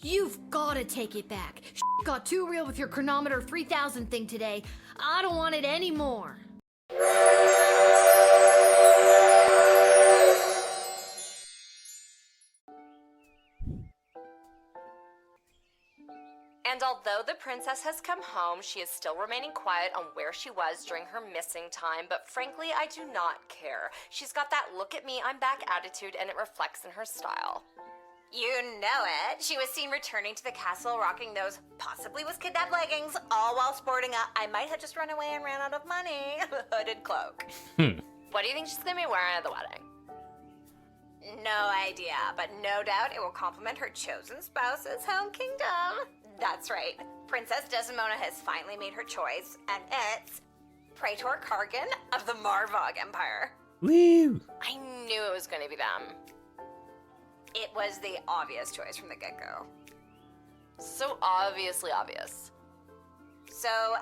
You've gotta take it back. Got too real with your chronometer 3000 thing today. I don't want it anymore. And although the princess has come home, she is still remaining quiet on where she was during her missing time, but frankly, I do not care. She's got that look at me, I'm back attitude, and it reflects in her style. You know it. She was seen returning to the castle rocking those possibly was kidnapped leggings, all while sporting a I might have just run away and ran out of money hooded cloak. What do you think she's gonna be wearing at the wedding? No idea, but no doubt it will complement her chosen spouse's home kingdom. That's right. Princess Desdemona has finally made her choice, and it's Praetor Kargan of the Marvog Empire. Woo! I knew it was going to be them. It was the obvious choice from the get-go. So obviously obvious. So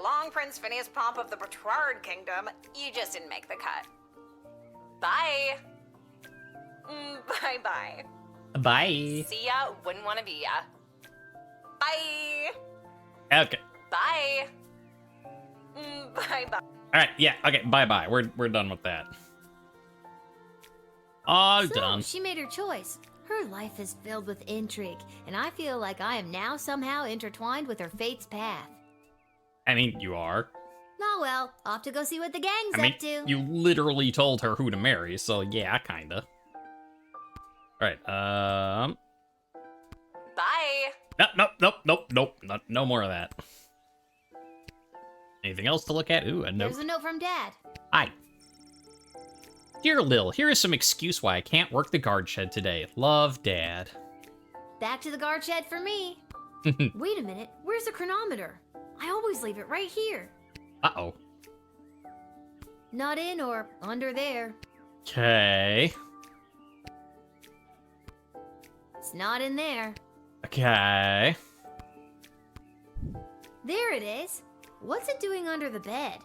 long, Prince Phineas Pomp of the Bertrard Kingdom. You just didn't make the cut. Bye. Bye-bye. Bye. See ya, wouldn't want to be ya. Bye. Okay. Bye. Bye-bye. All right. Yeah. Okay. Bye. We're done with that. All done. She made her choice. Her life is filled with intrigue, and I feel like I am now somehow intertwined with her fate's path. I mean, you are. Oh well, off to go see what the gang's I mean, up to. you literally told her who to marry, so yeah, kinda. All right. Bye. Nope. No more of that. Anything else to look at? Ooh, a note. There's a note from Dad. Hi. Dear Lil, here is some excuse why I can't work the guard shed today. Love, Dad. Back to the guard shed for me. Wait a minute, where's the chronometer? I always leave it right here. Uh-oh. Not in or under there. Okay. It's not in there. Okay. There it is. What's it doing under the bed?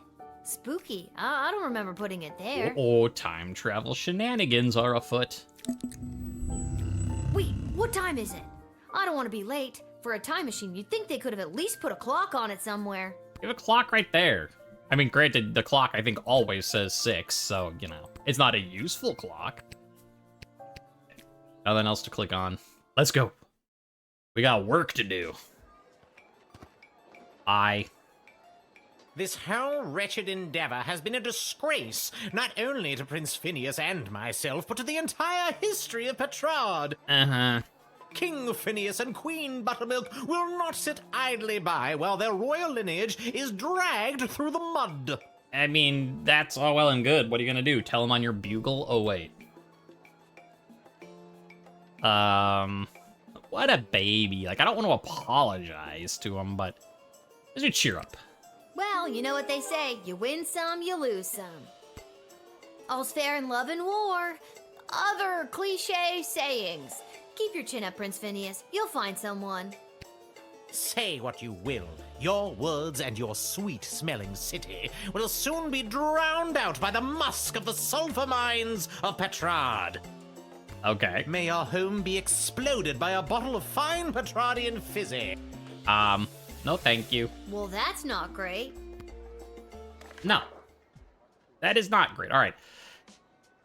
Spooky. I don't remember putting it there. Oh, time travel shenanigans are afoot. Wait, what time is it? I don't want to be late. For a time machine, you'd think they could have at least put a clock on it somewhere. You have a clock right there. I mean, granted, the clock, I think, always says 6, so, you know, it's not a useful clock. Nothing else to click on. Let's go. We got work to do. This whole wretched endeavor has been a disgrace, not only to Prince Phineas and myself, but to the entire history of Petrard. Uh-huh. King Phineas and Queen Buttermilk will not sit idly by while their royal lineage is dragged through the mud. I mean, that's all well and good. What are you gonna do? Tell him on your bugle? Oh, wait. What a baby. Like, I don't want to apologize to him, but I should cheer up. Well, you know what they say. You win some, you lose some. All's fair in love and war. Other cliche sayings. Keep your chin up, Prince Phineas. You'll find someone. Say what you will, your words and your sweet-smelling city will soon be drowned out by the musk of the sulfur mines of Petrard. Okay. May your home be exploded by a bottle of fine Petrardian fizzy. No thank you. Well, that's not great. No. That is not great. All right.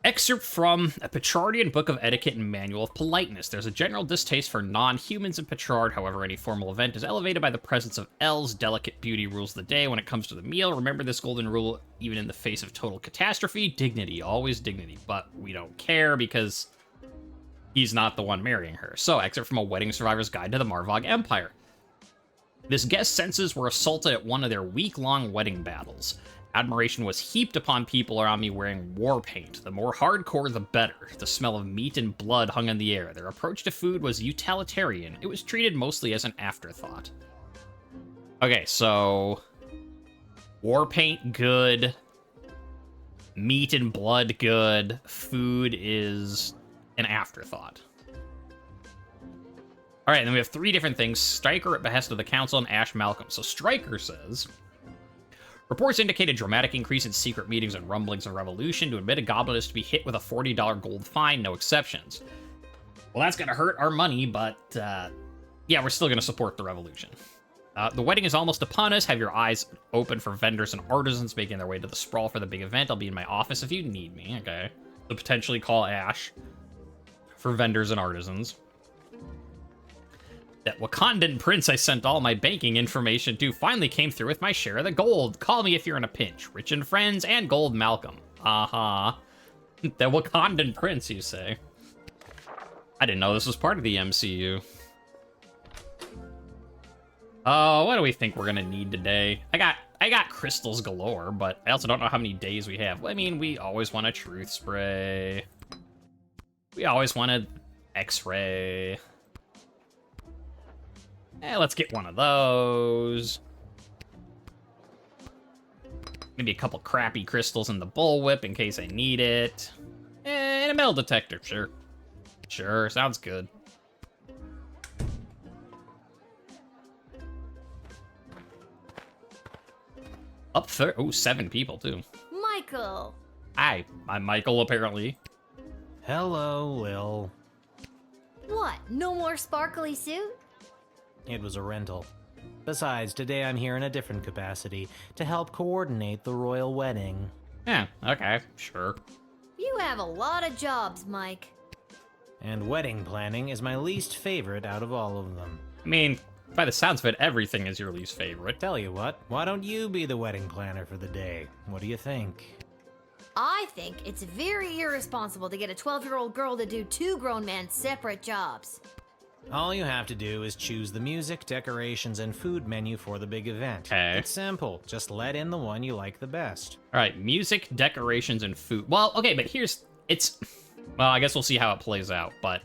Excerpt from a Petrardian Book of Etiquette and Manual of Politeness. There's a general distaste for non-humans in Petrard. However, any formal event is elevated by the presence of elves. Delicate beauty rules the day when it comes to the meal. Remember this golden rule, even in the face of total catastrophe. Dignity, always dignity. But we don't care because he's not the one marrying her. So, excerpt from A Wedding Survivor's Guide to the Marvog Empire. This guest's senses were assaulted at one of their week-long wedding battles. Admiration was heaped upon people around me wearing war paint. The more hardcore, the better. The smell of meat and blood hung in the air. Their approach to food was utilitarian. It was treated mostly as an afterthought. Okay, so war paint, good. Meat and blood, good. Food is an afterthought. All right, and then we have 3 different things. Stryker at behest of the council and Ash Malcolm. So Stryker says, reports indicate a dramatic increase in secret meetings and rumblings of revolution. To admit a goblin is to be hit with a $40 gold fine, no exceptions. Well, that's gonna hurt our money, but yeah, we're still going to support the revolution. The wedding is almost upon us. Have your eyes open for vendors and artisans making their way to the Sprawl for the big event. I'll be in my office if you need me. Okay. So potentially call Ash for vendors and artisans. That Wakandan prince I sent all my banking information to finally came through with my share of the gold. Call me if you're in a pinch. Rich and friends and gold Malcolm. Uh-huh. The Wakandan prince, you say? I didn't know this was part of the MCU. What do we think we're gonna need today? I got crystals galore, but I also don't know how many days we have. I mean, we always want a truth spray. We always want an X-ray. Let's get one of those. Maybe a couple crappy crystals in the bullwhip in case I need it. And a metal detector, sure. Sure, sounds good. Up there. Oh, 7 people, too. Michael! Hi, I'm Michael, apparently. Hello, Lil. What, no more sparkly suit? It was a rental. Besides, today I'm here in a different capacity to help coordinate the royal wedding. Yeah, okay, sure. You have a lot of jobs, Mike. And wedding planning is my least favorite out of all of them. I mean, by the sounds of it, everything is your least favorite. Tell you what, why don't you be the wedding planner for the day? What do you think? I think it's very irresponsible to get a 12-year-old girl to do 2 grown men's separate jobs. All you have to do is choose the music, decorations, and food menu for the big event. Okay. It's simple. Just let in the one you like the best. All right, music, decorations, and food. Well, okay, but well, I guess we'll see how it plays out, but...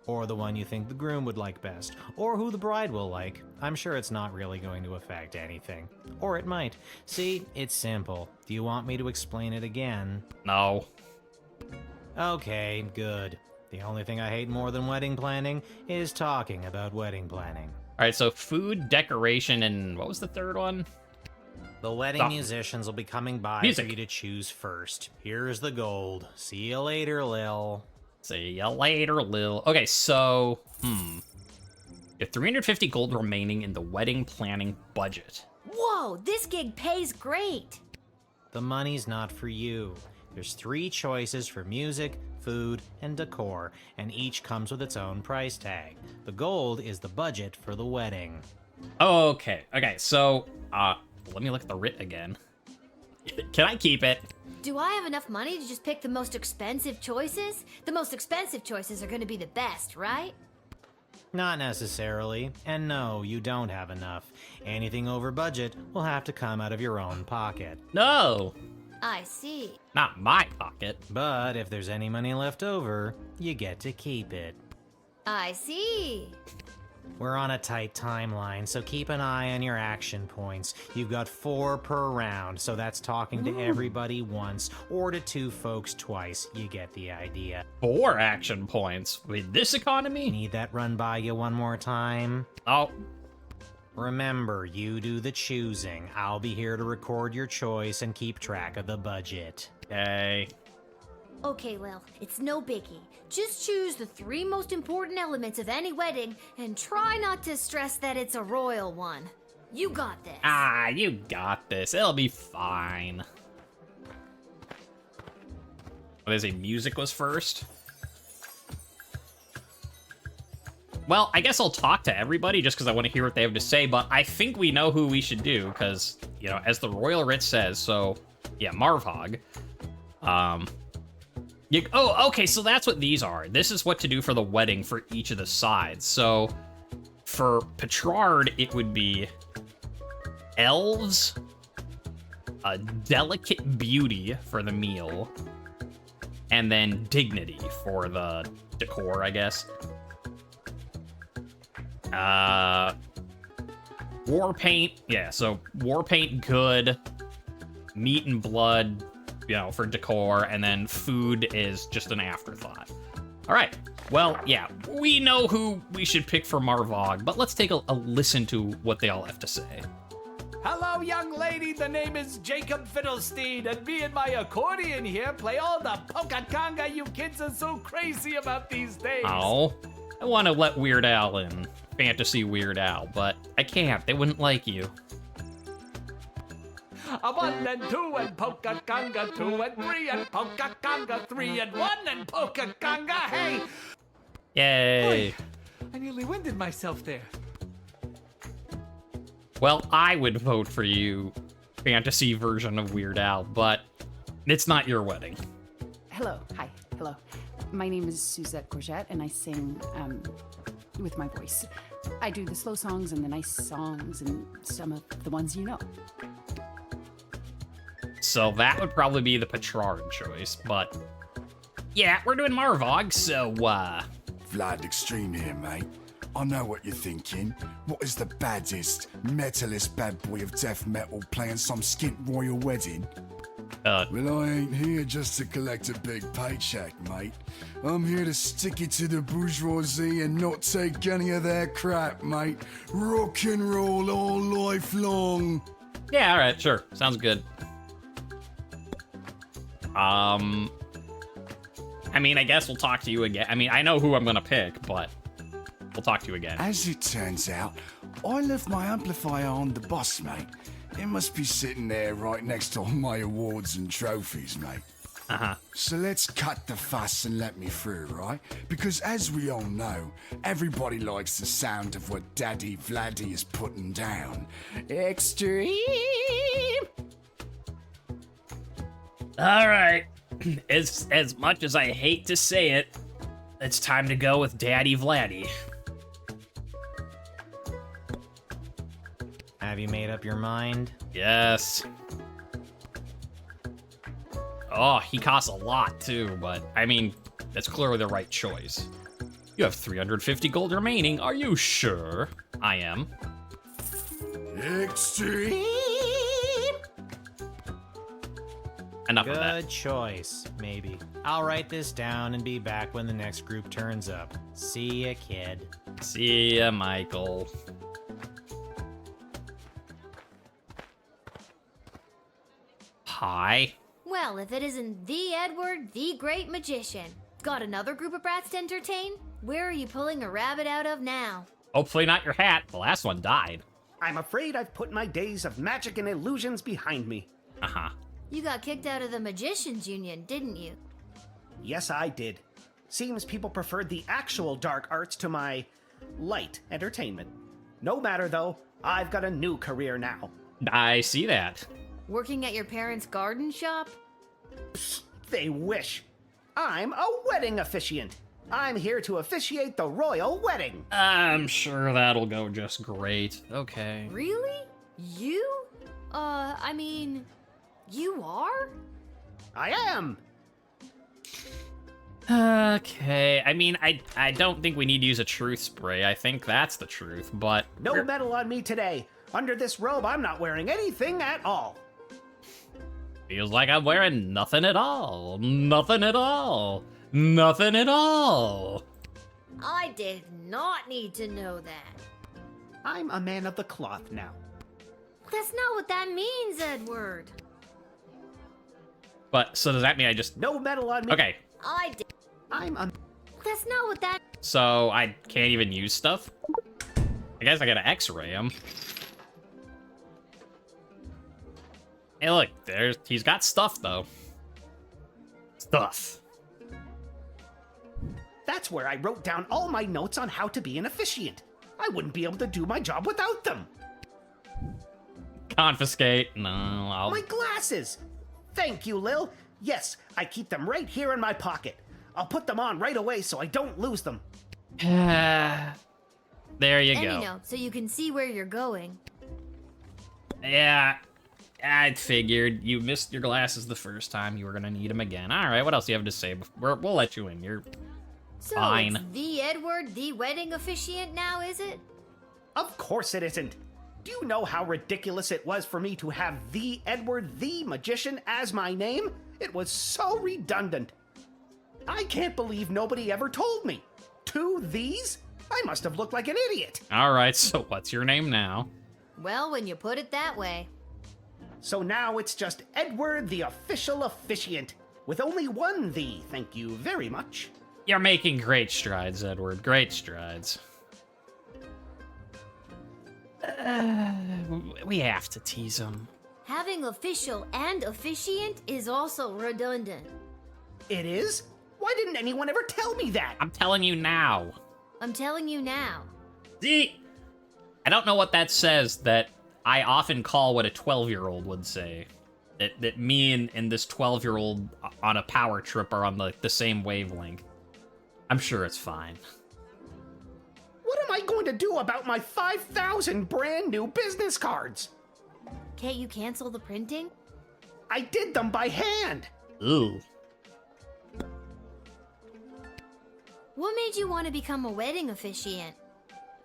Or the one you think the groom would like best. Or who the bride will like. I'm sure it's not really going to affect anything. Or it might. See, it's simple. Do you want me to explain it again? No. Okay, good. The only thing I hate more than wedding planning is talking about wedding planning. All right, so food, decoration, and what was the third one? The wedding musicians will be coming by Music. for you to choose first. Here's the gold. See you later, Lil. See ya later, Lil. Okay, so, you have 350 gold remaining in the wedding planning budget. Whoa, this gig pays great. The money's not for you. There's 3 choices for music, food, and decor, and each comes with its own price tag. The gold is the budget for the wedding. Okay, so, let me look at the writ again. Can I keep it? Do I have enough money to just pick the most expensive choices? The most expensive choices are going to be the best, right? Not necessarily. And no, you don't have enough. Anything over budget will have to come out of your own pocket. No, I see. not my pocket. But if there's any money left over, you get to keep it. I see. We're on a tight timeline, so keep an eye on your action points. You've got 4 per round, so that's talking to everybody once, or to 2 folks twice. You get the idea. 4 action points with this economy? Need that run by you one more time? Oh, Remember, you do the choosing. I'll be here to record your choice and keep track of the budget. okay. Okay, Lil, it's no biggie. Just choose the 3 most important elements of any wedding and try not to stress that it's a royal one. You got this. Ah, you got this. It'll be fine. Oh, they say music was first? Well, I guess I'll talk to everybody just because I want to hear what they have to say, but I think we know who we should do because, you know, as the Royal Writ says, so, yeah, Marvhog. Okay, so that's what these are. This is what to do for the wedding for each of the sides. So, for Petrard, it would be elves, a delicate beauty for the meal, and then dignity for the decor, I guess. War paint, yeah, so war paint good, meat and blood, you know, for decor, and then food is just an afterthought. All right, well, yeah, we know who we should pick for Marvog, but let's take a listen to what they all have to say. Hello, young lady. The name is Jacob Fiddlestein, and me and my accordion here play all the polka conga you kids are so crazy about these days. Oh, I want to let Weird Al in. Fantasy Weird Al, but I can't. They wouldn't like you. A 1 and 2 and polka conga, 2 and 3 and polka conga, 3 and 1 and polka conga. Hey! Yay. Boy, I nearly winded myself there. Well, I would vote for you, fantasy version of Weird Al, but it's not your wedding. Hello. Hi. Hello. My name is Suzette Courgette, and I sing with my voice. I do the slow songs and the nice songs and some of the ones you know. So that would probably be the Petrarch choice, but yeah, we're doing Marvog, so Vlad Extreme here, mate. I know what you're thinking. What is the baddest, metalist bad boy of death metal playing some skint royal wedding? Well, I ain't here just to collect a big paycheck, mate. I'm here to stick it to the bourgeoisie and not take any of their crap, mate. Rock and roll all life long. yeah, all right, sure, sounds good. I mean, I guess we'll talk to you again. I mean, I know who I'm gonna pick, but we'll talk to you again. As it turns out, I left my amplifier on the bus, mate. It must be sitting there right next to all my awards and trophies, mate. Uh-huh. So let's cut the fuss and let me through, right? Because as we all know, everybody likes the sound of what Daddy Vladdy is putting down. Extreme! All right. As much as I hate to say it, it's time to go with Daddy Vladdy. Have you made up your mind? Yes. Oh, he costs a lot too, but I mean, that's clearly the right choice. You have 350 gold remaining. Are you sure? I am. Extreme! Enough of that. Good choice, maybe. I'll write this down and be back when the next group turns up. See ya, kid. See ya, Michael. Hi. Well, if it isn't the Edward, the great magician. Got another group of brats to entertain? Where are you pulling a rabbit out of now? Hopefully not your hat. The last one died. I'm afraid I've put my days of magic and illusions behind me. Uh-huh. You got kicked out of the Magicians Union, didn't you? Yes, I did. Seems people preferred the actual dark arts to my light entertainment. No matter, though, I've got a new career now. I see that. Working at your parents' garden shop? They wish. I'm a wedding officiant. I'm here to officiate the royal wedding. I'm sure that'll go just great. Okay. Really? You? I mean, you are? I am. Okay. I mean, I don't think we need to use a truth spray. I think that's the truth, but... No medal on me today. Under this robe, I'm not wearing anything at all. Feels like I'm wearing nothing at all. Nothing at all. Nothing at all. I did not need to know that. I'm a man of the cloth now. That's not what that means, Edward. But, so does that mean I just... No medal on me. Okay, I did. I'm a... That's not what that... so I can't even use stuff? I guess I gotta x-ray him. Hey, look, he's got stuff, though. Stuff. That's where I wrote down all my notes on how to be an officiant. I wouldn't be able to do my job without them. Confiscate. No, I'll... My glasses! Thank you, Lil. Yes, I keep them right here in my pocket. I'll put them on right away so I don't lose them. There you Any go. note, so you can see where you're going. Yeah, I figured. You missed your glasses the first time. You were gonna need them again. All right, what else do you have to say? We'll let you in. You're So fine. it's the Edward, the wedding officiant now, is it? Of course it isn't. Do you know how ridiculous it was for me to have the Edward the Magician as my name? It was so redundant. I can't believe nobody ever told me. 2 these? I must have looked like an idiot. All right, so what's your name now? Well, when you put it that way. So now it's just Edward the official officiant, with only 1 the, thank you very much. You're making great strides, Edward. Great strides. We have to tease him. Having official and officiant is also redundant. It is? Why didn't anyone ever tell me that? I'm telling you now. I'm telling you now. See? I don't know what that says that I often call what a 12-year-old would say. That me and this 12-year-old on a power trip are on the same wavelength. I'm sure it's fine. What am I going to do about my 5,000 brand new business cards? Can't you cancel the printing? I did them by hand. Ooh. What made you want to become a wedding officiant?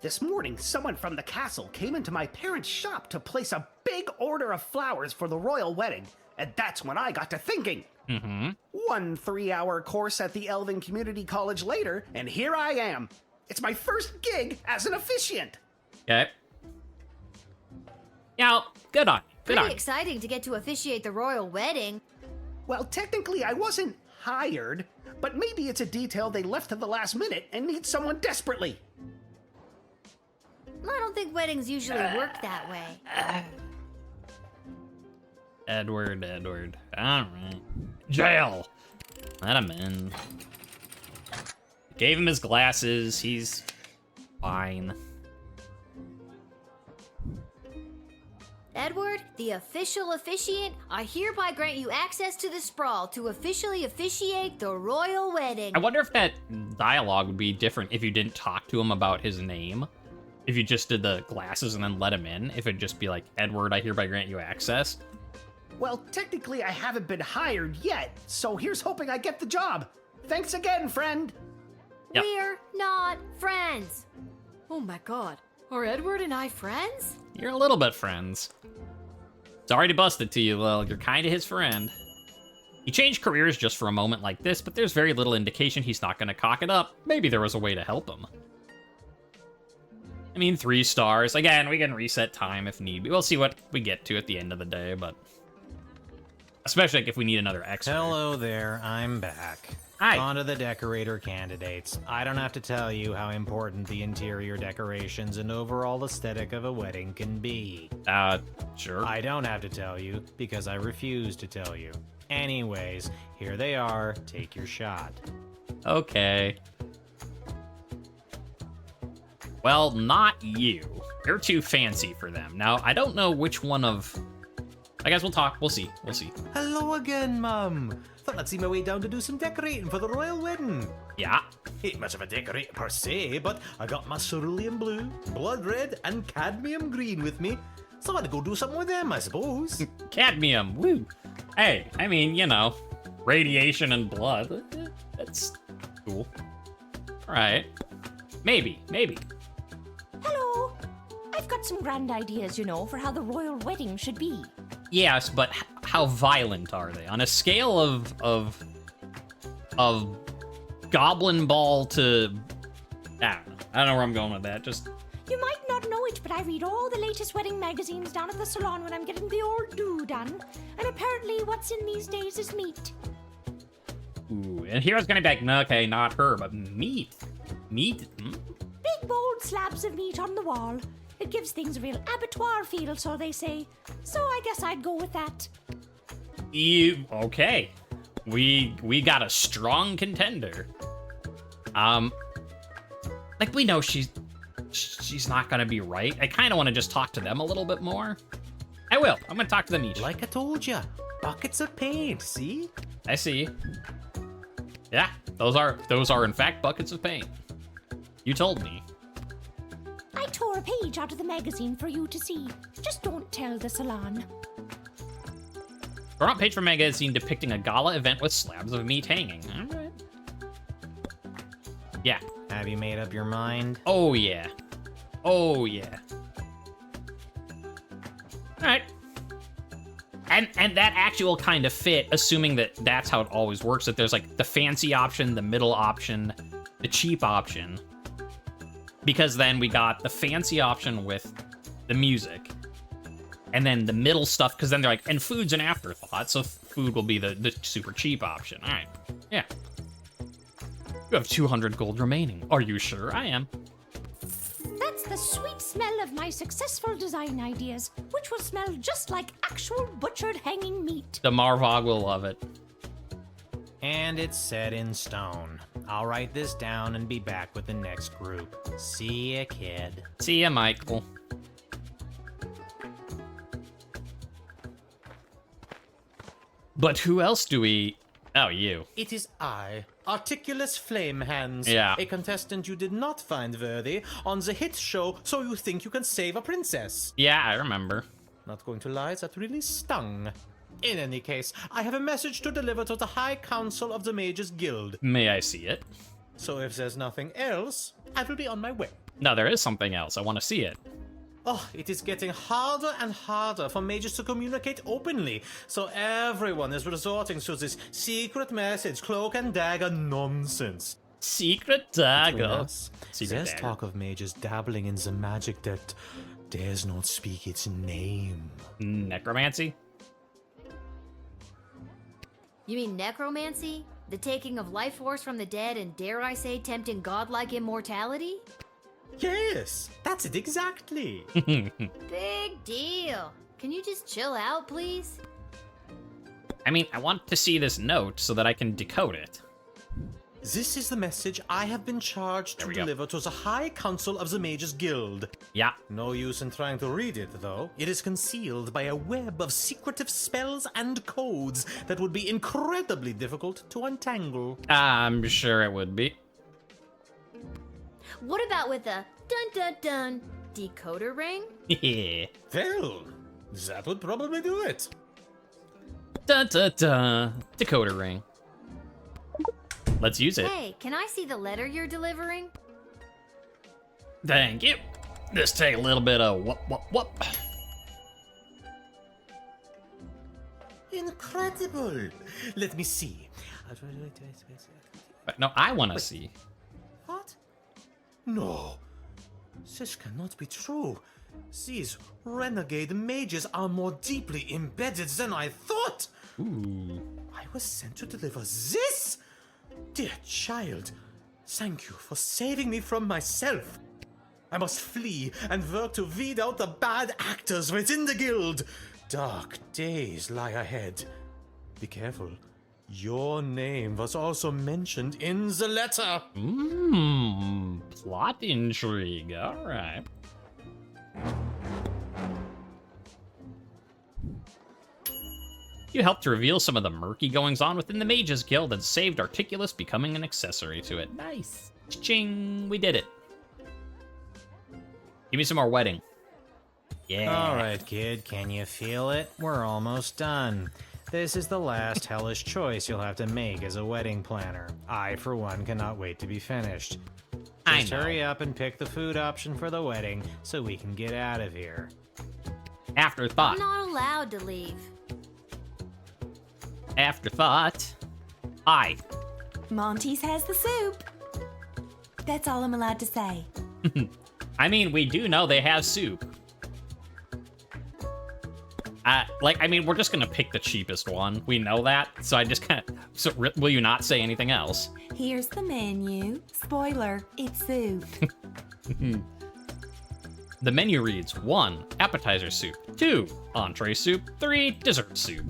This morning, someone from the castle came into my parents' shop to place a big order of flowers for the royal wedding, and that's when I got to thinking. Mm-hmm. 1 3-hour course at the Elven Community College later, and here I am. It's my first gig as an officiant. Okay. Yeah, good on you. Good Pretty on you. exciting to get to officiate the royal wedding. Well, technically, I wasn't hired, but maybe it's a detail they left to the last minute and need someone desperately. I don't think weddings usually work that way. Edward. All right. Jail. Let him in. Gave him his glasses. He's fine. Edward, the official officiant, I hereby grant you access to the Sprawl to officially officiate the royal wedding. I wonder if that dialogue would be different if you didn't talk to him about his name. If you just did the glasses and then let him in. If it'd just be like, Edward, I hereby grant you access. Well, technically, I haven't been hired yet, so here's hoping I get the job. Thanks again, friend. Yep. We're not friends. Oh my god, are Edward and I friends? You're a little bit friends. Sorry to bust it to you, Lil. You're kind of his friend. He changed careers just for a moment like this, but there's very little indication he's not going to cock it up. Maybe there was a way to help him. I mean, 3 stars. Again, we can reset time if need be. We'll see what we get to at the end of the day, but... especially if we need another expert. Hello there, I'm back. Hi. On to the decorator candidates. I don't have to tell you how important the interior decorations and overall aesthetic of a wedding can be. Sure. I don't have to tell you, because I refuse to tell you. Anyways, here they are. Take your shot. Okay. Well, not you. You're too fancy for them. Now, I don't know which one of... I guess we'll talk. We'll see. We'll see. Hello again, Mum. Thought I'd see my way down to do some decorating for the royal wedding. Yeah. Ain't much of a decorator per se, but I got my cerulean blue, blood red, and cadmium green with me. So I'd go do something with them, I suppose. Cadmium. Woo. Hey, I mean, you know, radiation and blood. That's cool. All right. Maybe. Hello. I've got some grand ideas, you know, for how the royal wedding should be. Yes, but how violent are they? On a scale of goblin ball to... I don't know where I'm going with that. Just... You might not know it, but I read all the latest wedding magazines down at the salon when I'm getting the old do done. And apparently what's in these days is meat. Ooh, and Hero's gonna be like, no, okay, not her, but meat. Meat? Hmm? Big bold slabs of meat on the wall. It gives things a real abattoir feel, so they say. So I guess I'd go with that. Okay. We got a strong contender. Like, we know she's not gonna be right. I kind of want to just talk to them a little bit more. I will. I'm gonna talk to them each. Like I told ya, buckets of paint, see? I see. Yeah, those are in fact buckets of paint. You told me. I tore a page out of the magazine for you to see. Just don't tell the salon. Front page for magazine depicting a gala event with slabs of meat hanging. All right. Yeah. Have you made up your mind? Oh yeah. Oh yeah. All right. And that actual kind of fit, assuming that that's how it always works, that there's like the fancy option, the middle option, the cheap option. Because then we got the fancy option with the music. And then the middle stuff, because then they're like, and food's an afterthought, so food will be the super cheap option. All right. Yeah. You have 200 gold remaining. Are you sure? I am. That's the sweet smell of my successful design ideas, which will smell just like actual butchered hanging meat. The Marvog will love it. And it's set in stone. I'll write this down and be back with the next group. See ya, kid. See ya, Michael. But who else do we... Oh, you. It is I, Articulous Flamehands. Yeah. A contestant you did not find worthy on the hit show So You Think You Can Save a Princess. Yeah, I remember. Not going to lie, that really stung. In any case, I have a message to deliver to the High Council of the Mages Guild. May I see it? So if there's nothing else, I will be on my way. No, there is something else. I want to see it. Oh, it is getting harder and harder for mages to communicate openly, so everyone is resorting to this secret message, cloak and dagger nonsense. Secret dagger. Yes, Secret there's dagger. talk of mages dabbling in the magic that dares not speak its name. Necromancy? You mean necromancy? The taking of life force from the dead and, dare I say, tempting godlike immortality? Yes, that's it exactly. Big deal. Can you just chill out, please? I mean, I want to see this note so that I can decode it. This is the message I have been charged to we go. deliver to the High Council of the Mages Guild. Yeah. No use in trying to read it, though. It is concealed by a web of secretive spells and codes that would be incredibly difficult to untangle. I'm sure it would be. What about with a dun-dun-dun decoder ring? Yeah. Well, that would probably do it. Dun dun dun. Decoder ring. Let's use it. Hey, can I see the letter you're delivering? Thank you. This take a little bit of whoop. Incredible. Let me see. No, I want to see. What? No. This cannot be true. These renegade mages are more deeply embedded than I thought. Ooh. I was sent to deliver this? Dear child, thank you for saving me from myself. I must flee and work to weed out the bad actors within the guild. Dark days lie ahead. Be careful. Your name was also mentioned in the letter. Plot intrigue. All right. You helped to reveal some of the murky goings-on within the Mages Guild and saved Articulus becoming an accessory to it. Nice. Ching, we did it. Give me some more wedding. Yeah. All right, kid, can you feel it? We're almost done. This is the last hellish choice you'll have to make as a wedding planner. I, for one, cannot wait to be finished. I Just know. hurry up and pick the food option for the wedding so we can get out of here. Afterthought. I'm not allowed to leave. Afterthought. I. Monty's has the soup. That's all I'm allowed to say. I mean, we do know they have soup. We're just gonna pick the cheapest one. We know that, so I just kind of... So, will you not say anything else? Here's the menu. Spoiler, it's soup. The menu reads 1. Appetizer soup. 2. Entree soup. 3. Dessert soup.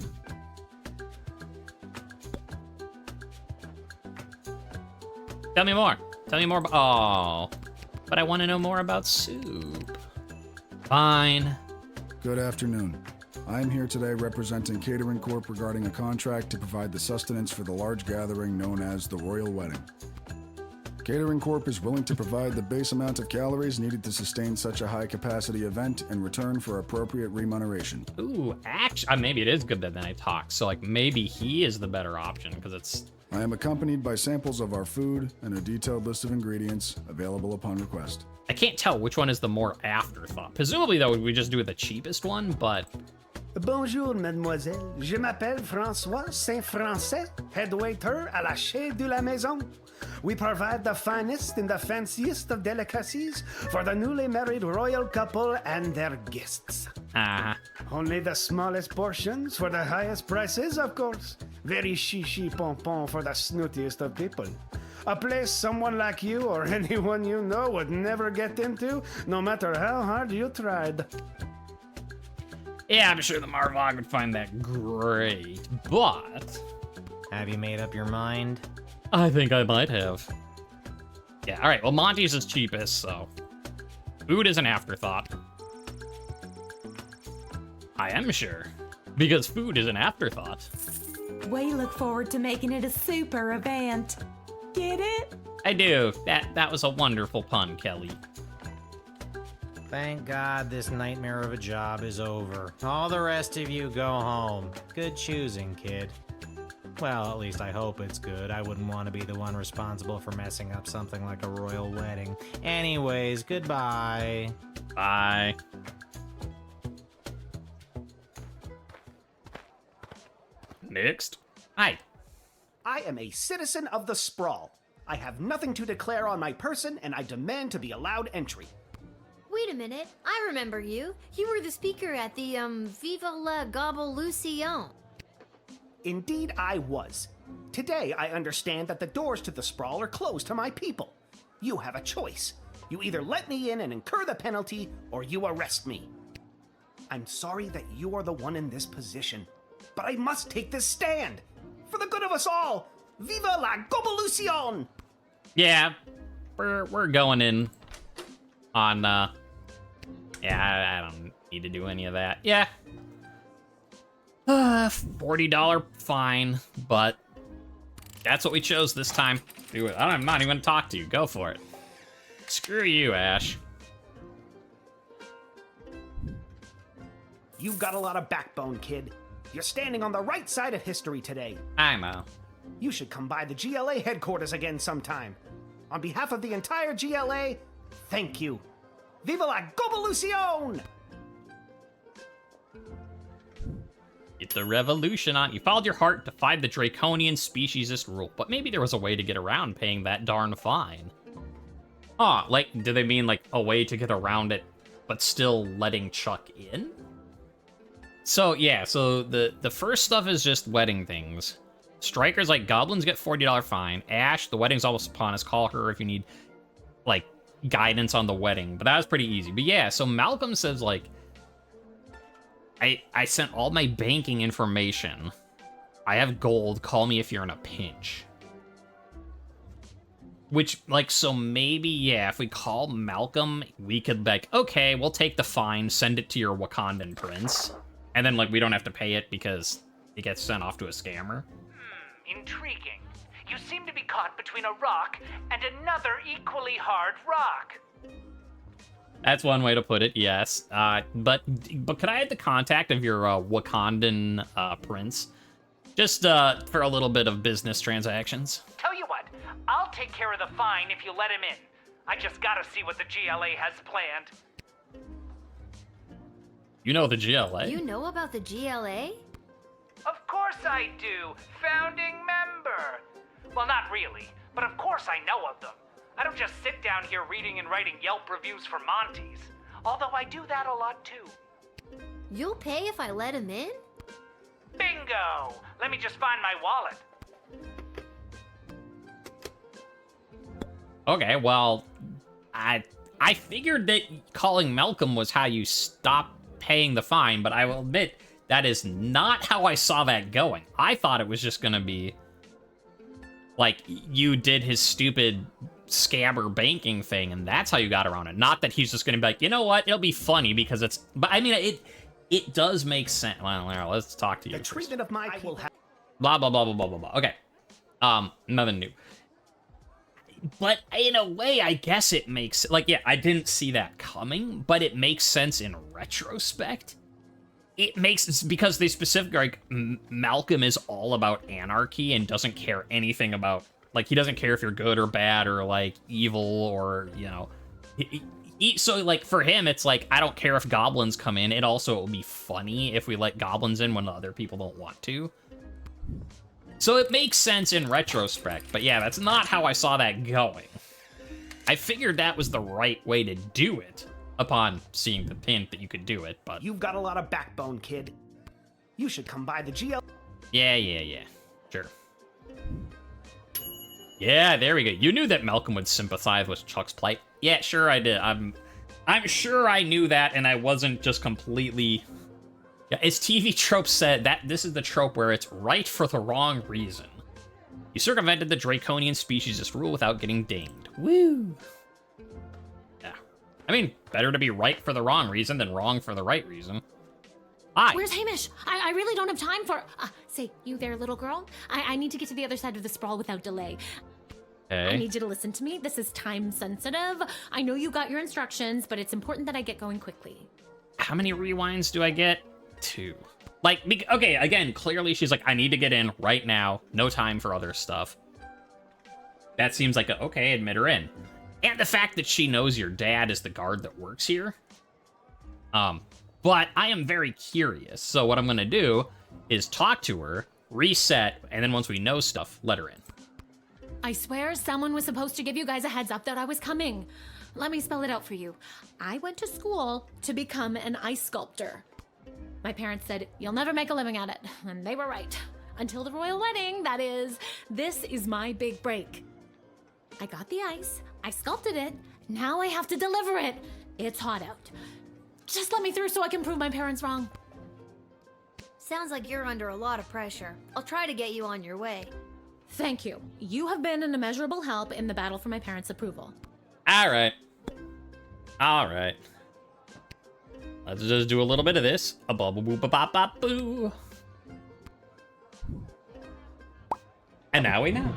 Tell me more. Tell me more about... Oh. But I want to know more about soup. Fine. Good afternoon. I am here today representing Catering Corp regarding a contract to provide the sustenance for the large gathering known as the Royal Wedding. Catering Corp is willing to provide the base amount of calories needed to sustain such a high-capacity event in return for appropriate remuneration. Ooh, actually, maybe it is good that then I talk. So, maybe he is the better option, because it's... I am accompanied by samples of our food and a detailed list of ingredients available upon request. I can't tell which one is the more afterthought. Presumably, though, we just do the cheapest one, but... Bonjour, mademoiselle. Je m'appelle François Saint-Français, head waiter à la Chez de la Maison. We provide the finest and the fanciest of delicacies for the newly married royal couple and their guests. Only the smallest portions for the highest prices, of course. Very chichi pompon for the snootiest of people. A place someone like you or anyone you know would never get into, no matter how hard you tried. Yeah, I'm sure the Marvog would find that great, but... Have you made up your mind? I think I might have. Yeah, alright, well, Monty's is cheapest, so... Food is an afterthought. I am sure. Because food is an afterthought. We look forward to making it a super event. Get it? I do. That was a wonderful pun, Kelly. Thank God this nightmare of a job is over. All the rest of you go home. Good choosing, kid. Well, at least I hope it's good. I wouldn't want to be the one responsible for messing up something like a royal wedding. Anyways, goodbye. Bye. Next. Hi. I am a citizen of the Sprawl. I have nothing to declare on my person, and I demand to be allowed entry. Wait a minute, I remember you. You were the speaker at the, Viva la Gobblelucion. Indeed, I was. Today, I understand that the doors to the Sprawl are closed to my people. You have a choice. You either let me in and incur the penalty, or you arrest me. I'm sorry that you are the one in this position, but I must take this stand. For the good of us all, Viva la Gobblelucion! Yeah, we're going in on, yeah, I don't need to do any of that. Yeah. $40 fine, but that's what we chose this time. Do it. I'm not even gonna talk to you. Go for it. Screw you, Ash. You've got a lot of backbone, kid. You're standing on the right side of history today. I know. You should come by the GLA headquarters again sometime. On behalf of the entire GLA, thank you. Viva la Gobblelucion! Get the revolution on. You followed your heart, defied the draconian speciesist rule, but maybe there was a way to get around paying that darn fine. Ah, like, do they mean, like, a way to get around it, but still letting Chuck in? So, yeah, so the first stuff is just wedding things. Strikers, like, goblins get $40 fine. Ash, the wedding's almost upon us. Call her if you need, like, guidance on the wedding. But that was pretty easy. But yeah, so Malcolm says, like, I sent all my banking information. I have gold. Call me if you're in a pinch. Which, like, so maybe, yeah, if we call Malcolm, we could, like, okay, we'll take the fine, send it to your Wakandan prince. And then, like, we don't have to pay it because it gets sent off to a scammer. Intriguing. You seem to be caught between a rock and another equally hard rock. That's one way to put it, yes. But could I have the contact of your Wakandan prince? Just for a little bit of business transactions. Tell you what, I'll take care of the fine if you let him in. I just gotta see what the GLA has planned. You know the GLA? You know about the GLA? Of course I do. Founding member. Well, not really, but of course I know of them. I don't just sit down here reading and writing Yelp reviews for Monty's. Although I do that a lot too. You'll pay if I let him in? Bingo! Let me just find my wallet. Okay, well, I figured that calling Malcolm was how you stop paying the fine, but I will admit that is not how I saw that going. I thought it was just gonna be like you did his stupid scammer banking thing, and that's how you got around it. Not that he's just gonna be like, you know what, it'll be funny because it's. But I mean, it does make sense. Well, let's talk to you. The treatment of my people have. Blah blah blah blah blah blah blah. Okay, nothing new. But in a way, I guess it makes, like, yeah, I didn't see that coming, but it makes sense in retrospect. It makes sense because they specifically, like, Malcolm is all about anarchy and doesn't care anything about, like, he doesn't care if you're good or bad or, like, evil or, you know. So, like, for him, it's like, I don't care if goblins come in. It also will be funny if we let goblins in when other people don't want to. So it makes sense in retrospect, but yeah, that's not how I saw that going. I figured that was the right way to do it upon seeing the hint that you could do it, but... You've got a lot of backbone, kid. You should come by the GL... Yeah, sure. Yeah, there we go. You knew that Malcolm would sympathize with Chuck's plight. Yeah, sure I did. I'm sure I knew that, and I wasn't just completely... Yeah, as TV trope said, that this is the trope where it's right for the wrong reason. You circumvented the draconian speciesist rule without getting dinged. Woo! Yeah. I mean, better to be right for the wrong reason than wrong for the right reason. Hi. Where's Hamish? I really don't have time for... say, you there, little girl? I need to get to the other side of the sprawl without delay. Okay. I need you to listen to me. This is time sensitive. I know you got your instructions, but it's important that I get going quickly. How many rewinds do I get? 2. Like, okay, again, clearly she's like, I need to get in right now. No time for other stuff. That seems like okay, admit her in. And the fact that she knows your dad is the guard that works here. But I am very curious. So what I'm going to do is talk to her, reset, and then once we know stuff, let her in. I swear someone was supposed to give you guys a heads up that I was coming. Let me spell it out for you. I went to school to become an ice sculptor. My parents said, you'll never make a living at it. And they were right. Until the royal wedding, that is. This is my big break. I got the ice. I sculpted it. Now I have to deliver it. It's hot out. Just let me through so I can prove my parents wrong. Sounds like you're under a lot of pressure. I'll try to get you on your way. Thank you. You have been an immeasurable help in the battle for my parents' approval. All right. All right. Let's just do a little bit of this. A bubble boop a bop bop boo. And now we know.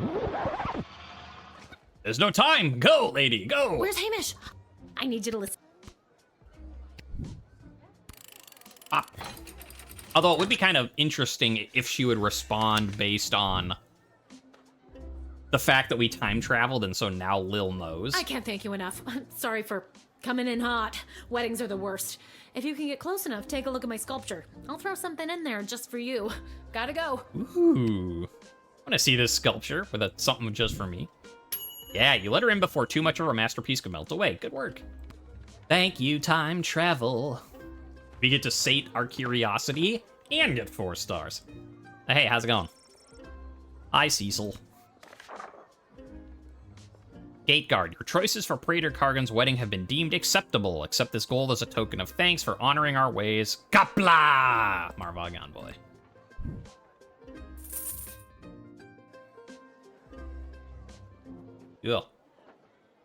There's no time. Go, lady, go. Where's Hamish? I need you to listen. Although it would be kind of interesting if she would respond based on the fact that we time traveled, and so now Lil knows. I can't thank you enough. Sorry for coming in hot. Weddings are the worst. If you can get close enough, take a look at my sculpture. I'll throw something in there just for you. Gotta go. Ooh. I want to see this sculpture with something just for me. Yeah, you let her in before too much of her masterpiece could melt away. Good work. Thank you, time travel. We get to sate our curiosity and get 4 stars. Hey, how's it going? Hi, Cecil. Gate guard, your choices for Praetor Kargan's wedding have been deemed acceptable. Accept this gold as a token of thanks for honoring our ways. Kapla! Marvog envoy. Ugh.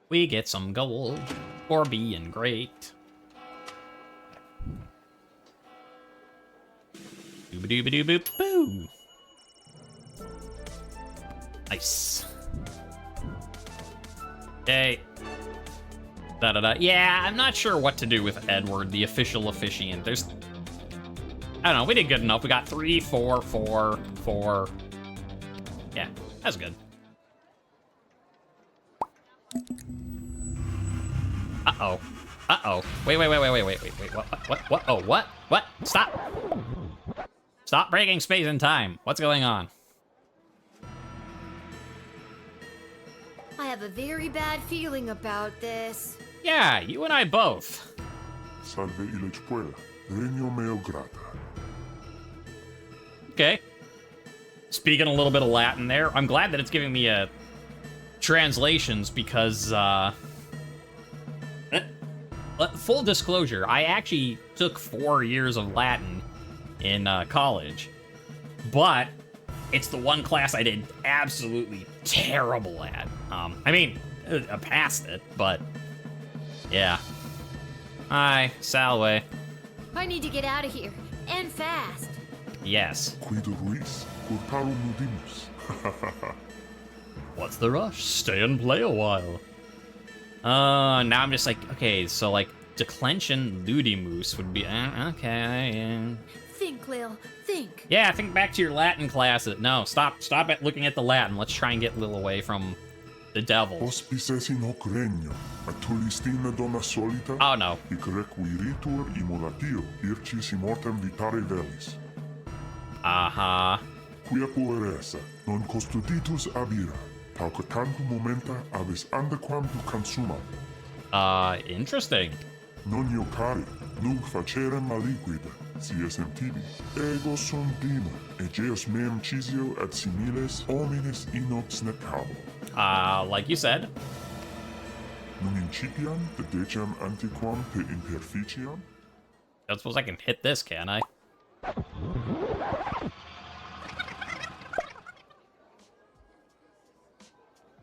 We get some gold for being great. Dooba-dooba-doo-boop-boo. Nice. Okay. Da-da-da. Yeah, I'm not sure what to do with Edward, the official officiant. There's... I don't know, we did good enough. We got 3, 4, 4, 4. Yeah, that's good. Uh-oh. Uh-oh. Wait. What? Oh, what? Stop. Stop breaking space and time. What's going on? I have a very bad feeling about this. Yeah, you and I both. Salve il espuela. Regno meo grata. Okay. Speaking a little bit of Latin there. I'm glad that it's giving me translations because, full disclosure, I actually took 4 years of Latin in college, but it's the one class I did absolutely terrible at. I mean, I passed it, but yeah. Hi, Salve. I need to get out of here, and fast. Yes. Quid Ruiz, Curtarum Nudimus. What's the rush? Stay and play a while. Now I'm just like, okay, so like Declension Ludimus would be, okay. Think, Lil, think. Yeah, think back to your Latin class. No, stop at looking at the Latin. Let's try and get Lil away from the devil. Hospices in hoc regno, atulistina donna solita. Oh no. Hic requiritur immolatio, ircis immortem vitare velis. Uh-huh. Quia pueresa, non custoditus abira, pauca tantum momenta abis andequam tu consumam. Interesting. Non iocari, nunc facerem maliquid, CSMTV. Ego son Dima, egeos meum cisio ad similes homines inox necabo. Like you said. Nun incipiam de decem antiquam pe imperficiam. I don't suppose I can hit this, can I?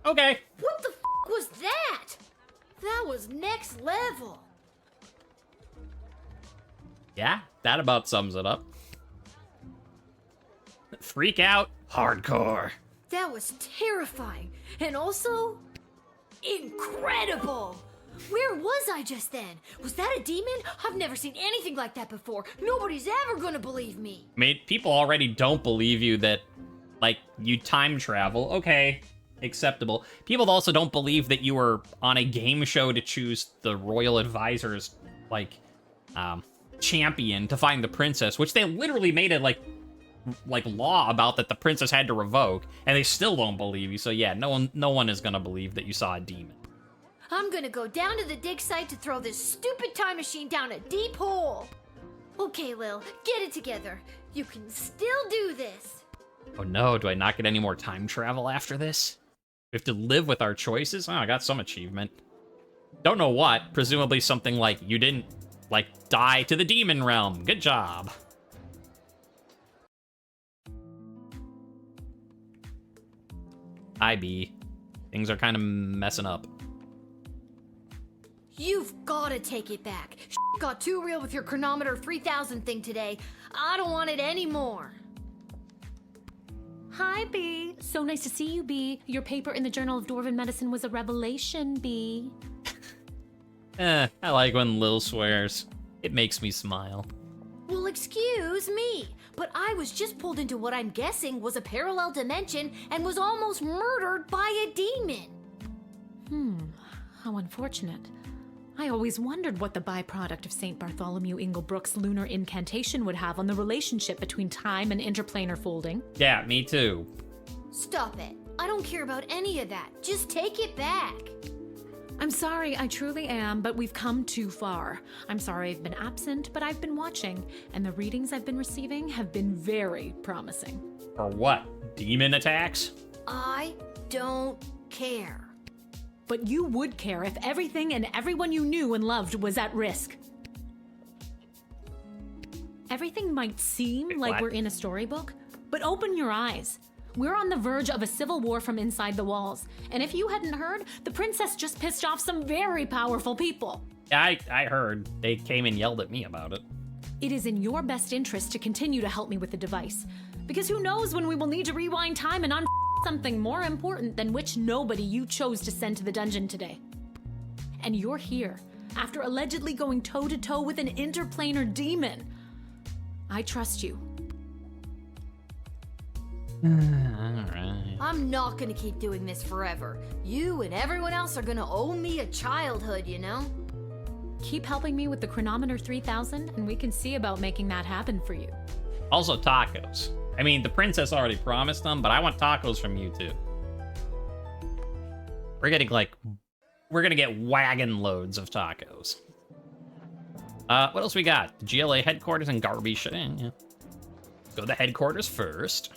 Okay. What the was that? That was next level. Yeah, that about sums it up. Freak out. Hardcore. That was terrifying. And also, incredible. Where was I just then? Was that a demon? I've never seen anything like that before. Nobody's ever gonna believe me. I mean, people already don't believe you that, like, you time travel. Okay, acceptable. People also don't believe that you were on a game show to choose the royal advisor's, like, champion to find the princess, which they literally made it, like law about that the princess had to revoke, and they still don't believe you. So yeah, no one is gonna believe that you saw a demon. I'm gonna go down to the dig site to throw this stupid time machine down a deep hole. Okay, Lil, get it together. You can still do this. Oh no, do I not get any more time travel after this? We have to live with our choices? Oh, I got some achievement. Don't know what. Presumably something like, you didn't, like, die to the demon realm. Good job. IB. Things are kind of messing up. You've gotta take it back. Got too real with your chronometer 3000 thing today. I don't want it anymore. Hi, B. So nice to see you, B. Your paper in the Journal of Dwarven Medicine was a revelation, B. I like when Lil swears. It makes me smile. Well, excuse me, but I was just pulled into what I'm guessing was a parallel dimension and was almost murdered by a demon. How unfortunate. I always wondered what the byproduct of St. Bartholomew Inglebrook's lunar incantation would have on the relationship between time and interplanar folding. Yeah, me too. Stop it. I don't care about any of that. Just take it back. I'm sorry, I truly am, but we've come too far. I'm sorry I've been absent, but I've been watching, and the readings I've been receiving have been very promising. For what? Demon attacks? I don't care. But you would care if everything and everyone you knew and loved was at risk. Everything might seem like we're in a storybook, but open your eyes. We're on the verge of a civil war from inside the walls. And if you hadn't heard, the princess just pissed off some very powerful people. Yeah, I heard. They came and yelled at me about it. It is in your best interest to continue to help me with the device. Because who knows when we will need to rewind time and something more important than which nobody you chose to send to the dungeon today. And you're here, after allegedly going toe-to-toe with an interplanar demon. I trust you. Alright. I'm not gonna keep doing this forever. You and everyone else are gonna owe me a childhood, you know? Keep helping me with the chronometer 3000, and we can see about making that happen for you. Also tacos. I mean, the princess already promised them, but I want tacos from you too. We're gonna get wagon loads of tacos. What else we got? The GLA headquarters and Garby. Yeah. Go to the headquarters first.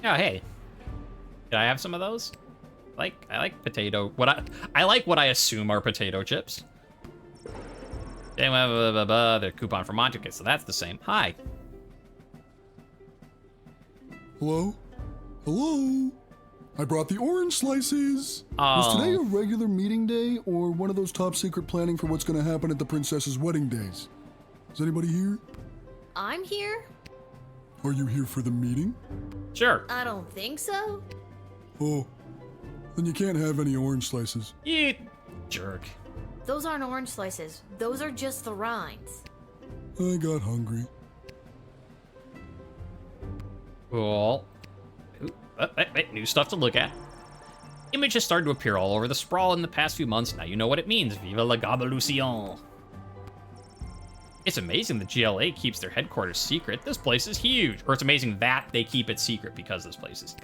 Oh, hey. Did I have some of those? I like potato. I like what I assume are potato chips. They're coupon for Monty. Okay, so that's the same. Hi. Hello? Hello? I brought the orange slices. Was today a regular meeting day or one of those top secret planning for what's going to happen at the princess's wedding days? Is anybody here? I'm here? Are you here for the meeting? Sure. I don't think so. Oh, then you can't have any orange slices. You jerk. Those aren't orange slices. Those are just the rinds. I got hungry. Cool. Ooh, new stuff to look at. Images started to appear all over the Sprawl in the past few months. Now you know what it means. Viva la Gabelucion. It's amazing that GLA keeps their headquarters secret. This place is huge. Or it's amazing that they keep it secret because this place is...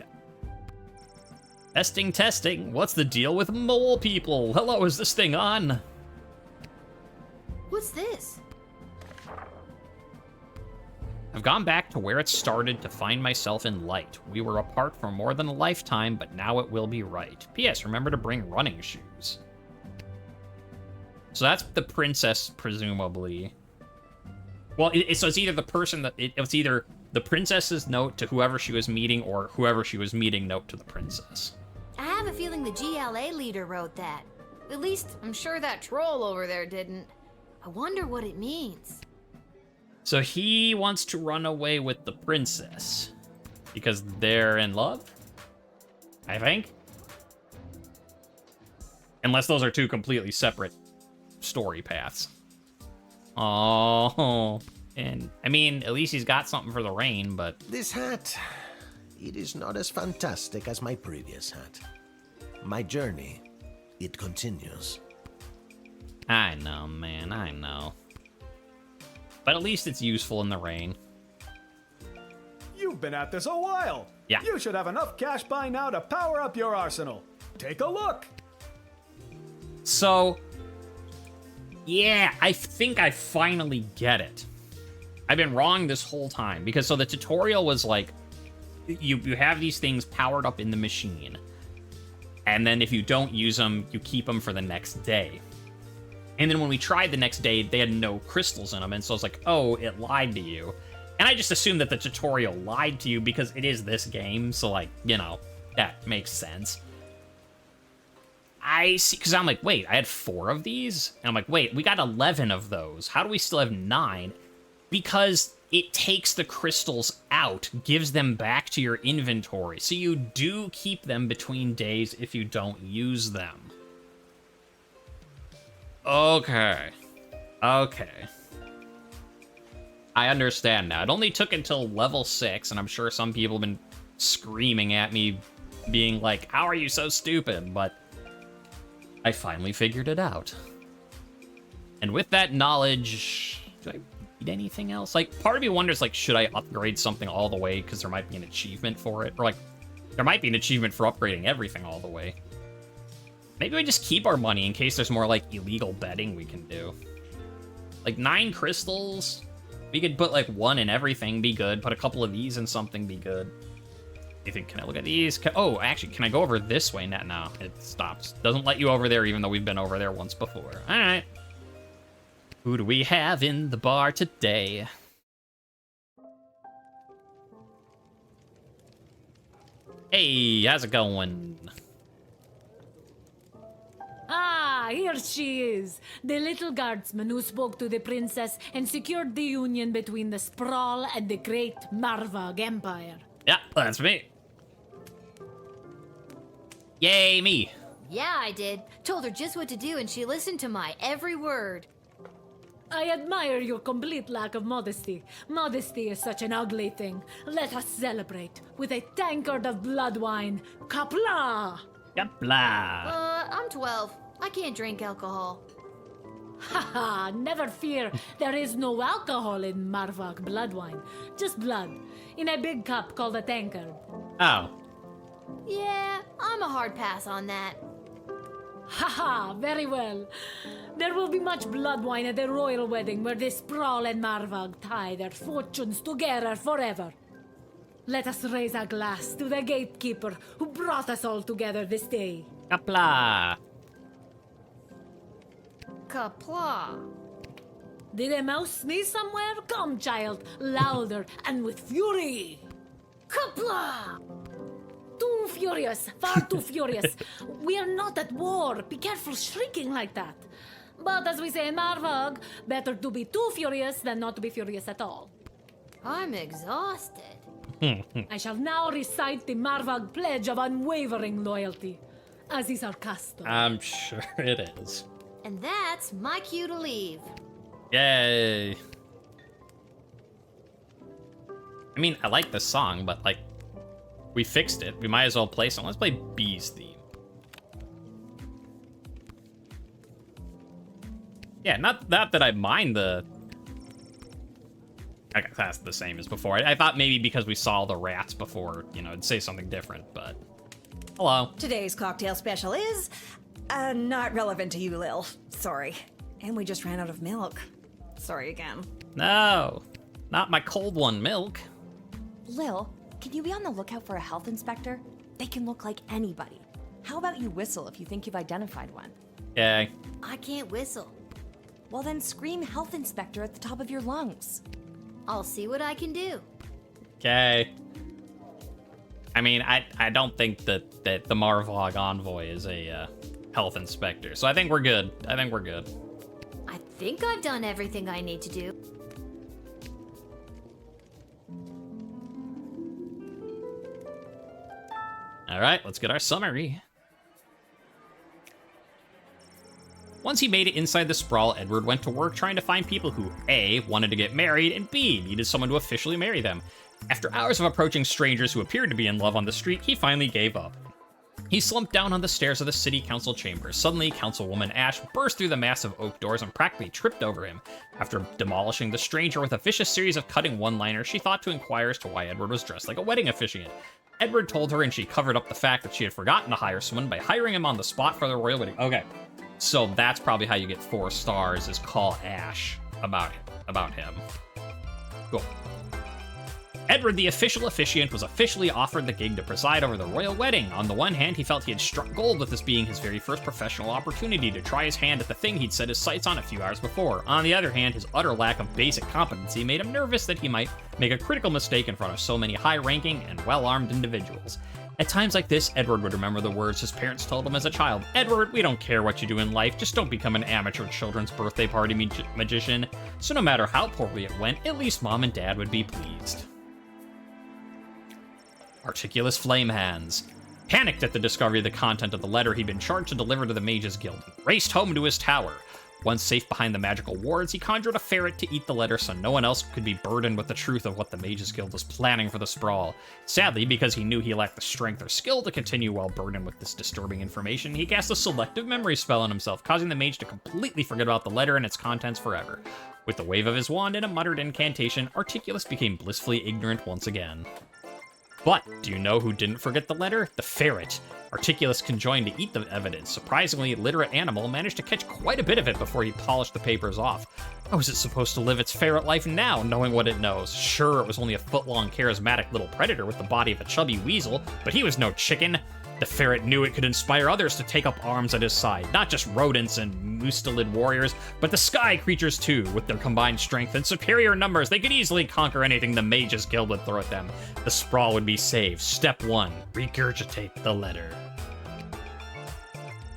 Testing, testing. What's the deal with mole people? Hello, is this thing on? What's this? I've gone back to where it started to find myself in light. We were apart for more than a lifetime, but now it will be right. P.S. Remember to bring running shoes. So that's the princess, presumably. Well, so it's either the person that... It's either the princess's note to whoever she was meeting or whoever she was meeting note to the princess. I have a feeling the GLA leader wrote that. At least, I'm sure that troll over there didn't. I wonder what it means. So he wants to run away with the princess because they're in love, I think. Unless those are two completely separate story paths. Oh, and I mean, at least he's got something for the rain, but... This hat, it is not as fantastic as my previous hat. My journey, it continues. I know, man, I know. But at least it's useful in the rain. You've been at this a while. Yeah. You should have enough cash by now to power up your arsenal. Take a look. So, yeah, I think I finally get it. I've been wrong this whole time. Because so the tutorial was like, you have these things powered up in the machine. And then if you don't use them, you keep them for the next day. And then when we tried the next day, they had no crystals in them. And so I was like, oh, it lied to you. And I just assumed that the tutorial lied to you because it is this game. So, like, you know, that makes sense. I see, because I'm like, wait, I had 4 of these? And I'm like, wait, we got 11 of those. How do we still have 9? Because it takes the crystals out, gives them back to your inventory. So you do keep them between days if you don't use them. Okay. Okay. I understand now. It only took until level 6, and I'm sure some people have been screaming at me, being like, how are you so stupid? But I finally figured it out. And with that knowledge, do I need anything else? Like, part of me wonders, like, should I upgrade something all the way? Because there might be an achievement for it. Or, like, there might be an achievement for upgrading everything all the way. Maybe we just keep our money in case there's more, like, illegal betting we can do. Like, 9 crystals. We could put, like, 1 in everything, be good. Put a couple of these in something, be good. You think, can I look at these? Oh, actually, can I go over this way? No, it stops. Doesn't let you over there, even though we've been over there once before. All right. Who do we have in the bar today? Hey, how's it going? Ah, here she is, the little guardsman who spoke to the princess and secured the union between the Sprawl and the great Marvog Empire. Yeah, that's me. Yay, me. Yeah, I did. Told her just what to do, and she listened to my every word. I admire your complete lack of modesty. Modesty is such an ugly thing. Let us celebrate with a tankard of blood wine. Kapla! Kapla! I'm 12. I can't drink alcohol. Haha, never fear. There is no alcohol in Marvok blood wine. Just blood. In a big cup called a tankard. Oh. Yeah, I'm a hard pass on that. Haha, very well. There will be much blood wine at the royal wedding where the Sprawl and Marvog tie their fortunes together forever. Let us raise a glass to the gatekeeper who brought us all together this day. Kapla! Kapla. Did a mouse sneeze somewhere? Come, child, louder and with fury. Kapla! Too furious, far too furious. We are not at war. Be careful shrieking like that. But as we say in Marvog, better to be too furious than not to be furious at all. I'm exhausted. I shall now recite the Marvog Pledge of Unwavering Loyalty, as is our custom. I'm sure it is. And that's my cue to leave. Yay. I mean, I like this song, but, like, we fixed it. We might as well play something. Let's play Bee's theme. Yeah, not that I mind the... I guess that's the same as before. I thought maybe because we saw the rats before, you know, it'd say something different, but... Hello. Today's cocktail special is not relevant to you, Lil. Sorry. And we just ran out of milk. Sorry again. No, not my cold one, milk. Lil, can you be on the lookout for a health inspector? They can look like anybody. How about you whistle if you think you've identified one? Okay. I can't whistle. Well then scream health inspector at the top of your lungs. I'll see what I can do. Okay. I mean, I don't think that the Marvog envoy is a health inspector, so I think we're good. I think I've done everything I need to do. All right, let's get our summary. Once he made it inside the Sprawl, Edward went to work trying to find people who, A, wanted to get married, and B, needed someone to officially marry them. After hours of approaching strangers who appeared to be in love on the street, he finally gave up. He slumped down on the stairs of the city council chambers. Suddenly, Councilwoman Ash burst through the massive oak doors and practically tripped over him. After demolishing the stranger with a vicious series of cutting one-liners, she thought to inquire as to why Edward was dressed like a wedding officiant. Edward told her, and she covered up the fact that she had forgotten to hire someone by hiring him on the spot for the royal wedding. Okay, so that's probably how you get 4 stars, is call Ash about him. Cool. Edward, the official officiant, was officially offered the gig to preside over the royal wedding. On the one hand, he felt he had struck gold with this being his very first professional opportunity to try his hand at the thing he'd set his sights on a few hours before. On the other hand, his utter lack of basic competency made him nervous that he might make a critical mistake in front of so many high-ranking and well-armed individuals. At times like this, Edward would remember the words his parents told him as a child. "Edward, we don't care what you do in life, just don't become an amateur children's birthday party magician." So no matter how poorly it went, at least Mom and Dad would be pleased. Articulous Flame Hands. Panicked at the discovery of the content of the letter he'd been charged to deliver to the Mages Guild, he raced home to his tower. Once safe behind the magical wards, he conjured a ferret to eat the letter so no one else could be burdened with the truth of what the Mages Guild was planning for the Sprawl. Sadly, because he knew he lacked the strength or skill to continue while burdened with this disturbing information, he cast a selective memory spell on himself, causing the mage to completely forget about the letter and its contents forever. With the wave of his wand and a muttered incantation, Articulus became blissfully ignorant once again. But do you know who didn't forget the letter? The ferret. Articulus conjoined to eat the evidence. Surprisingly, literate animal managed to catch quite a bit of it before he polished the papers off. How is it supposed to live its ferret life now, knowing what it knows? Sure, it was only a foot-long charismatic little predator with the body of a chubby weasel, but he was no chicken. The ferret knew it could inspire others to take up arms at his side, not just rodents and mustelid warriors, but the sky creatures too. With their combined strength and superior numbers, they could easily conquer anything the Mages Guild would throw at them. The Sprawl would be saved. Step 1, regurgitate the letter.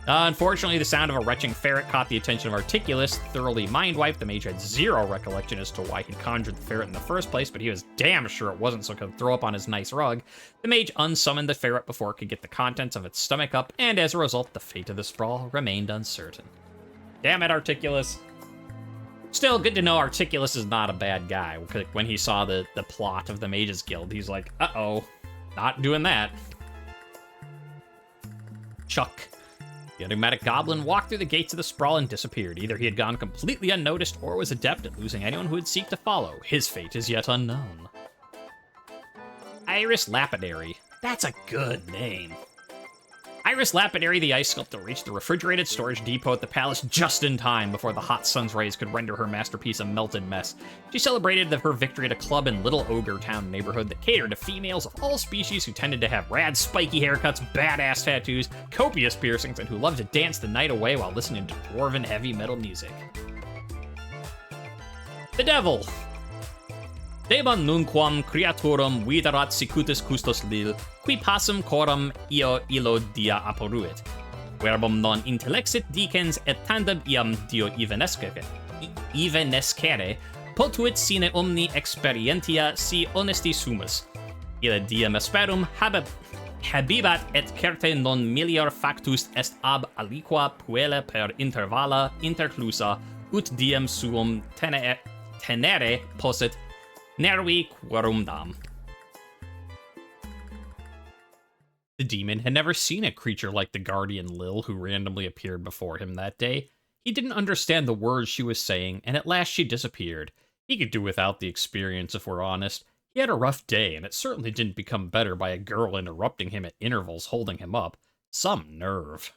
Unfortunately, the sound of a retching ferret caught the attention of Articulus. Thoroughly mind-wiped, the mage had zero recollection as to why he'd conjured the ferret in the first place, but he was damn sure it wasn't so it could throw up on his nice rug. The mage unsummoned the ferret before it could get the contents of its stomach up, and as a result, the fate of the Sprawl remained uncertain. Damn it, Articulus. Still, good to know Articulus is not a bad guy. When he saw the plot of the Mages Guild, he's like, uh-oh, not doing that. Chuck. The enigmatic goblin walked through the gates of the Sprawl and disappeared. Either he had gone completely unnoticed or was adept at losing anyone who would seek to follow. His fate is yet unknown. Iris Lapidary. That's a good name. Iris Lapidary, the ice sculptor, reached the refrigerated storage depot at the palace just in time before the hot sun's rays could render her masterpiece a melted mess. She celebrated her victory at a club in Little Ogre Town neighborhood that catered to females of all species who tended to have rad, spiky haircuts, badass tattoos, copious piercings, and who loved to dance the night away while listening to dwarven heavy metal music. The Devil. Debam nunquam creaturum viderat sicutus custos lil, qui passum coram io illo dia apparuit. Verbum non intellexit dicens et tandem iam dio evanescere, potuit sine omni experientia si honesti sumus. Illa diem asperum habibat et certe non melior factus est ab aliqua puella per intervalla interclusa, ut diem suum tenere possit nervi quorum dam. The demon had never seen a creature like the guardian Lil who randomly appeared before him that day. He didn't understand the words she was saying, and at last she disappeared. He could do without the experience if we're honest. He had a rough day, and it certainly didn't become better by a girl interrupting him at intervals holding him up. Some nerve.